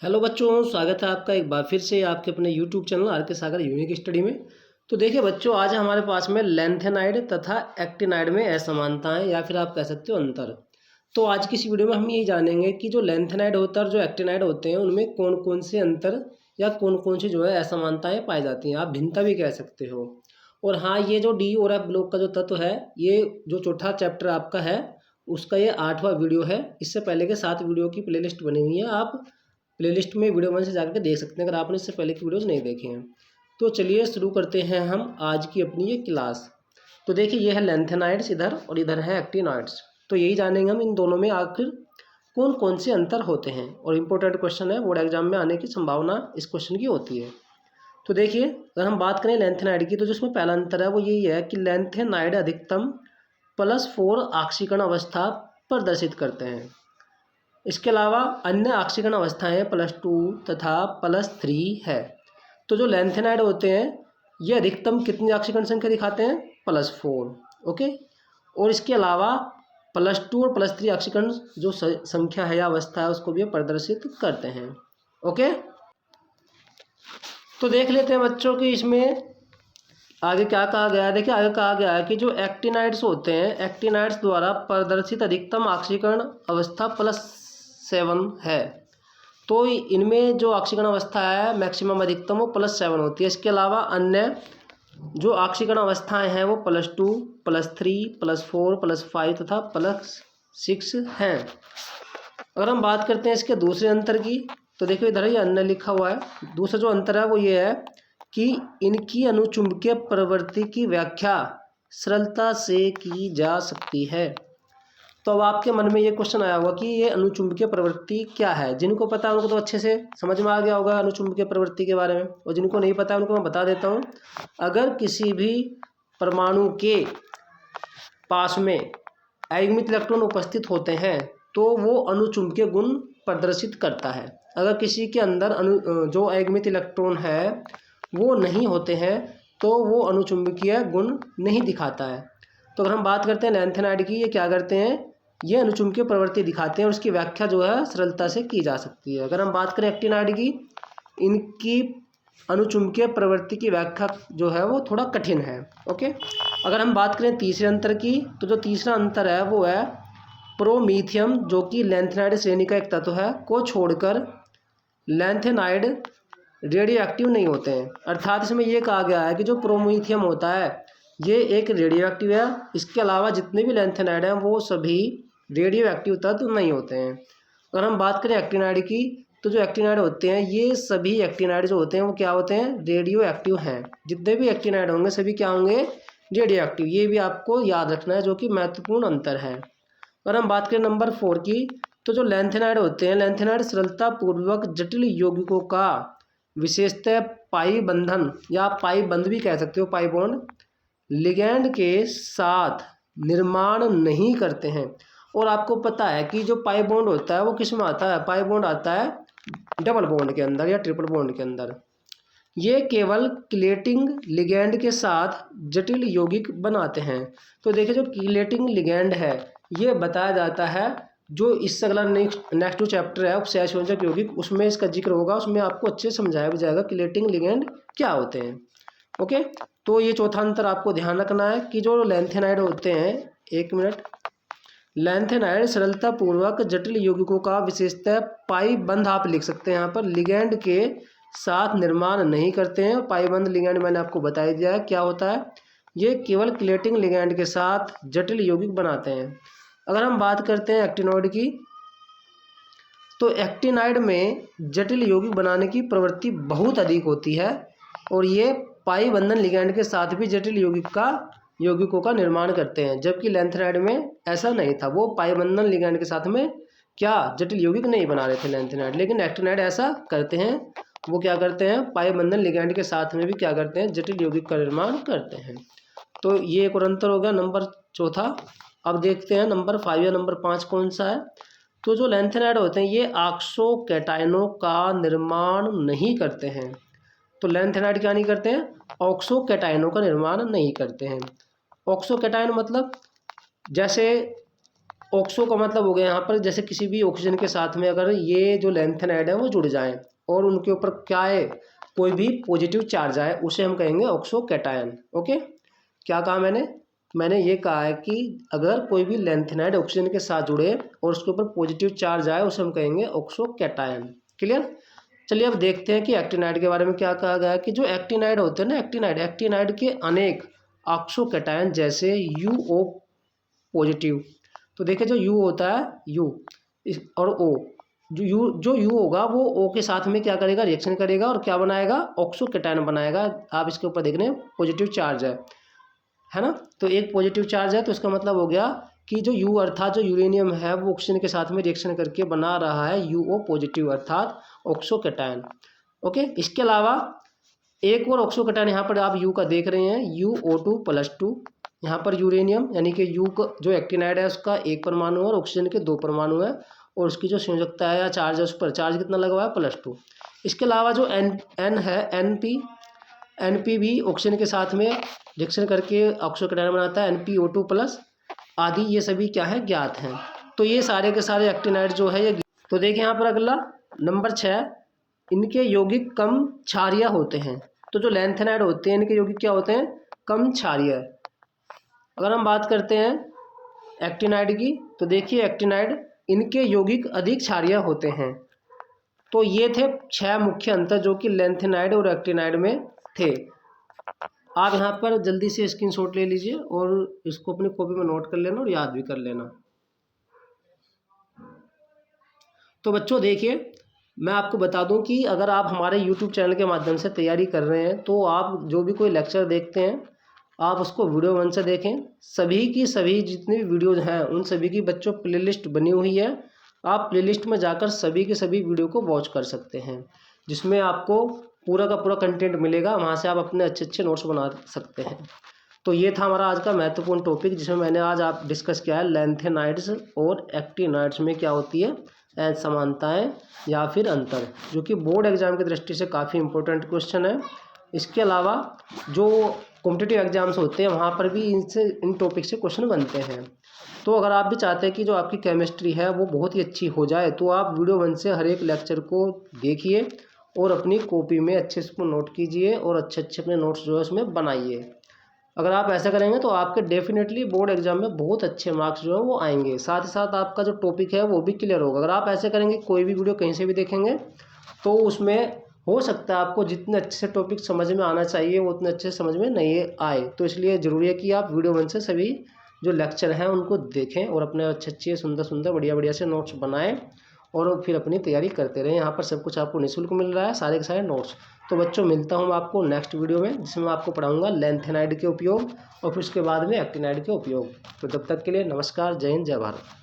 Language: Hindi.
हेलो बच्चों, स्वागत है आपका एक बार फिर से आपके अपने यूट्यूब चैनल आर के सागर यूनिक स्टडी में। तो देखिए बच्चों, आज हमारे पास में लेंथेनाइड तथा एक्टिनाइड में असमानताएं या फिर आप कह सकते हो अंतर। तो आज की इस वीडियो में हम यही जानेंगे कि जो लेंथेनाइड होता है और जो एक्टिनाइड होते हैं उनमें कौन कौन से अंतर या कौन कौन सी जो है असमानताएं पाई जाती हैं, आप भिन्नता भी कह सकते हो। और हाँ, ये जो डी और एफ ब्लॉक का जो तत्व है, ये जो चौथा चैप्टर आपका है उसका ये 8वां वीडियो है। इससे पहले के 7 वीडियो की प्लेलिस्ट बनी हुई है, आप प्लेलिस्ट में वीडियो 1 से जाकर के देख सकते हैं अगर आपने इससे पहले की वीडियोस नहीं देखे हैं। तो चलिए शुरू करते हैं हम आज की अपनी ये क्लास। तो देखिए, ये है लेंथेनाइड्स इधर और इधर है एक्टिनाइड्स। तो यही जानेंगे हम इन दोनों में आखिर कौन कौन से अंतर होते हैं। और इम्पोर्टेंट क्वेश्चन है, बोर्ड एग्जाम में आने की संभावना इस क्वेश्चन की होती है। तो देखिए, अगर हम बात करें लेंथेनाइड की, तो जिसमें पहला अंतर है वो यही है कि लेंथेनाइड अधिकतम +4 ऑक्सीकरण अवस्था प्रदर्शित करते हैं। इसके अलावा अन्य ऑक्सीकरण अवस्थाएं +2 तथा +3 है। तो जो लेंथेनाइड होते हैं ये अधिकतम कितनी ऑक्सीकरण संख्या दिखाते हैं? +4। ओके। और इसके अलावा +2 और +3 ऑक्सीकरण जो संख्या है या अवस्था है उसको भी प्रदर्शित करते हैं। ओके। तो देख लेते हैं बच्चों कि इसमें आगे क्या कहा गया है। देखिए, आगे कहा गया है कि जो एक्टिनाइड्स होते हैं, एक्टिनाइड्स द्वारा प्रदर्शित अधिकतम ऑक्सीकरण अवस्था +7 है। तो इनमें जो ऑक्सीकरण अवस्था है मैक्सिमम अधिकतम वो +7 होती है। इसके अलावा अन्य जो ऑक्सीकरण अवस्थाएं हैं वो +2, +3, +4, +5 तथा +6 हैं। अगर हम बात करते हैं इसके दूसरे अंतर की, तो देखिए इधर ही अन्य लिखा हुआ है। दूसरा जो अंतर है वो ये है कि इनकी अनुचुंबकीय प्रवृत्ति की व्याख्या सरलता से की जा सकती है। तो अब आपके मन में ये क्वेश्चन आया होगा कि ये अनुचुंबकीय प्रवृत्ति क्या है। जिनको पता है उनको तो अच्छे से समझ में आ गया होगा अनुचुंबकीय प्रवृत्ति के बारे में, और जिनको नहीं पता है उनको मैं बता देता हूँ। अगर किसी भी परमाणु के पास में अयुग्मित इलेक्ट्रॉन उपस्थित होते हैं तो वो अनुचुंबकीय गुण प्रदर्शित करता है। अगर किसी के अंदर जो अयुग्मित इलेक्ट्रॉन है वो नहीं होते हैं तो वो अनुचुंबकीय गुण नहीं दिखाता है। तो अगर हम बात करते हैं लेंथेनाइड की, ये क्या करते हैं, ये अनुचुंबकीय प्रवृत्ति दिखाते हैं और उसकी व्याख्या जो है सरलता से की जा सकती है। अगर हम बात करें एक्टिनाइड की, इनकी अनुचुंबकीय प्रवृत्ति की व्याख्या जो है वो थोड़ा कठिन है। ओके। अगर हम बात करें तीसरे अंतर की, तो जो तीसरा अंतर है वो है प्रोमीथियम, जो कि लेंथेनाइड श्रेणी का एक तत्व है, को छोड़कर लेंथेनाइड रेडियो एक्टिव नहीं होते हैं। अर्थात इसमें यह कहा गया है कि जो प्रोमीथियम होता है ये एक रेडियो एक्टिव है। इसके अलावा जितने भी लेंथेनाइड हैं वो सभी रेडियो एक्टिव तत्व नहीं होते हैं। अगर हम बात करें एक्टिनाइड की, तो जो एक्टिनाइड होते हैं ये सभी एक्टिनाइड जो होते हैं वो क्या होते हैं? रेडियो एक्टिव हैं। जितने भी एक्टिनाइड होंगे सभी क्या होंगे? Radio active. ये भी आपको याद रखना है, जो कि महत्वपूर्ण अंतर है। अगर हम बात करें नंबर 4 की, तो जो लेंथेनाइड होते हैं, लेंथेनाइड सरलता पूर्वक जटिल यौगिकों का विशेषतः पाई बंधन या पाई बंध भी कह सकते हो, पाई बॉन्ड, लिगैंड के साथ निर्माण नहीं करते हैं। और आपको पता है कि जो पाई बॉन्ड होता है वो किस में आता है? पाई बॉन्ड आता है डबल बॉन्ड के अंदर या ट्रिपल बॉन्ड के अंदर। ये केवल क्लेटिंग लिगैंड के साथ जटिल यौगिक बनाते हैं। तो देखिए, जो क्लेटिंग लिगैंड है ये बताया जाता है, जो इससे अगला नेक्स्ट जो चैप्टर है उपसहसंयोजक यौगिक, उसमें इसका जिक्र होगा, उसमें आपको अच्छे से समझाया भी जाएगा क्लेटिंग लिगैंड क्या होते हैं। ओके। तो ये चौथा अंतर आपको ध्यान रखना है कि जो लेंथेनाइड होते हैं, एक मिनट, लेंथेनाइड सरलता पूर्वक जटिल यौगिकों का विशेषतः पाई बंध आप लिख सकते हैं यहाँ पर, लिगैंड के साथ निर्माण नहीं करते हैं। पाई बंध लिगैंड मैंने आपको बता दिया है क्या होता है, ये केवल क्लेटिंग लिगैंड के साथ जटिल यौगिक बनाते हैं। अगर हम बात करते हैं एक्टिनॉइड की, तो एक्टिनाइड में जटिल यौगिक बनाने की प्रवृत्ति बहुत अधिक होती है और ये पाई बंधन लिगैंड के साथ भी जटिल यौगिकों का निर्माण करते हैं। जबकि लेंथेनाइड में ऐसा नहीं था, वो पाई बंधन लिगैंड के साथ में क्या जटिल यौगिक नहीं बना रहे थे लेंथेनाइड। लेकिन एक्टिनाइड ऐसा करते हैं, वो क्या करते हैं, पाई बंधन लिगैंड के साथ में भी क्या करते हैं, जटिल यौगिक का निर्माण करते हैं। तो ये एक और अंतर हो गया, नंबर चौथा। अब देखते हैं नंबर 5 या नंबर 5 कौन सा है। तो जो लेंथेनाइड होते हैं ये ऑक्सो कैटायनों का निर्माण नहीं करते हैं। तो लेंथेनाइड क्या नहीं करते हैं? ऑक्सो कैटायनों का निर्माण नहीं करते हैं। ऑक्सो कैटायन मतलब जैसे ऑक्सो का मतलब हो गया यहाँ पर जैसे किसी भी ऑक्सीजन के साथ में अगर ये जो लैंथेनाइड है वो जुड़ जाएं और उनके ऊपर क्या है, कोई भी पॉजिटिव चार्ज आए, उसे हम कहेंगे ऑक्सो कैटायन। ओके, क्या कहा मैंने ये कहा है कि अगर कोई भी लैंथेनाइड ऑक्सीजन के साथ जुड़े और उसके ऊपर पॉजिटिव चार्ज आए, उसे हम कहेंगे ऑक्सो कैटायन। क्लियर। चलिए अब देखते हैं कि एक्टिनाइड के बारे में क्या कहा गया है कि जो एक्टिनाइड होते हैं ना, एक्टिनाइड के अनेक ऑक्सो कैटायन जैसे UO पॉजिटिव। तो देखिए जो U होता है U और O, जो U होगा वो O के साथ में क्या करेगा, रिएक्शन करेगा और क्या बनाएगा, ऑक्सो कैटायन बनाएगा। आप इसके ऊपर देख रहे हैं पॉजिटिव चार्ज है ना। तो एक पॉजिटिव चार्ज है तो इसका मतलब हो गया कि जो U अर्थात जो यूरेनियम है वो ऑक्सीजन के साथ में रिएक्शन करके बना रहा है UO पॉजिटिव अर्थात ऑक्सो कैटायन। ओके, इसके अलावा एक और ऑक्सो कैटायन यहाँ पर आप U का देख रहे हैं UO2+2। यहाँ पर यूरेनियम यानी कि U का जो एक्टिनाइड है उसका 1 परमाणु है और ऑक्सीजन के 2 परमाणु है और उसकी जो संयोजकता है या चार्ज है उस पर चार्ज कितना लगा हुआ है, +2। इसके अलावा जो N है NP भी ऑक्सीजन के साथ में रिएक्शन करके ऑक्सो कैटायन बनाता है, NPO2+ आदि, ये सभी क्या है, ज्ञात हैं। तो ये सारे के सारे एक्टिनाइड जो है ये। तो देखिए यहाँ पर अगला नंबर 6, इनके यौगिक कम क्षारीय होते हैं। तो जो लैंथेनाइड होते हैं इनके यौगिक क्या होते हैं, कम क्षारीय। अगर हम बात करते हैं एक्टिनाइड की तो देखिए एक्टिनाइड इनके यौगिक अधिक क्षारीय होते हैं। तो ये थे 6 मुख्य अंतर जो कि लैंथेनाइड और एक्टिनाइड में थे। आप यहाँ पर जल्दी से स्क्रीनशॉट ले लीजिए और इसको अपनी कॉपी में नोट कर लेना और याद भी कर लेना। तो बच्चों देखिए मैं आपको बता दूं कि अगर आप हमारे YouTube चैनल के माध्यम से तैयारी कर रहे हैं तो आप जो भी कोई लेक्चर देखते हैं आप उसको वीडियो 1 से देखें। सभी की सभी जितनी भी वीडियोज़ हैं उन सभी की बच्चों प्लेलिस्ट बनी हुई है। आप प्लेलिस्ट में जाकर सभी के सभी वीडियो को वॉच कर सकते हैं जिसमें आपको पूरा का पूरा कंटेंट मिलेगा। वहाँ से आप अपने अच्छे अच्छे नोट्स बना सकते हैं। तो ये था हमारा आज का महत्वपूर्ण टॉपिक जिसमें मैंने आज आप डिस्कस किया है लैंथेनाइड्स और एक्टिनाइड्स में क्या होती है समानताएं या फिर अंतर, जो कि बोर्ड एग्जाम की दृष्टि से काफ़ी इंपॉर्टेंट क्वेश्चन है। इसके अलावा जो कॉम्पिटिटिव एग्जाम्स होते हैं वहाँ पर भी इन टॉपिक से क्वेश्चन बनते हैं। तो अगर आप भी चाहते हैं कि जो आपकी केमिस्ट्री है वो बहुत ही अच्छी हो जाए तो आप वीडियो 1 से हर एक लेक्चर को देखिए और अपनी कॉपी में अच्छे से उसको नोट कीजिए और अच्छे अच्छे अपने नोट्स जो है उसमें बनाइए। अगर आप ऐसा करेंगे तो आपके डेफिनेटली बोर्ड एग्जाम में बहुत अच्छे मार्क्स जो है वो आएंगे। साथ ही साथ आपका जो टॉपिक है वो भी क्लियर होगा। अगर आप ऐसे करेंगे कोई भी वीडियो कहीं से भी देखेंगे तो उसमें हो सकता है आपको जितने अच्छे से टॉपिक समझ में आना चाहिए वो उतने अच्छे समझ में नहीं आए। तो इसलिए ज़रूरी है कि आप वीडियो 1 से सभी जो लेक्चर हैं उनको देखें और अपने अच्छे अच्छे सुंदर सुंदर बढ़िया बढ़िया से नोट्स बनाएं और फिर अपनी तैयारी करते रहें। यहाँ पर सब कुछ आपको निःशुल्क मिल रहा है, सारे के सारे नोट्स। तो बच्चों मिलता हूँ आपको नेक्स्ट वीडियो में जिसमें मैं आपको पढ़ाऊँगा लैंथेनाइड के उपयोग और फिर उसके बाद में एक्टिनाइड के उपयोग। तो तब तक के लिए नमस्कार, जय हिंद, जय भारत।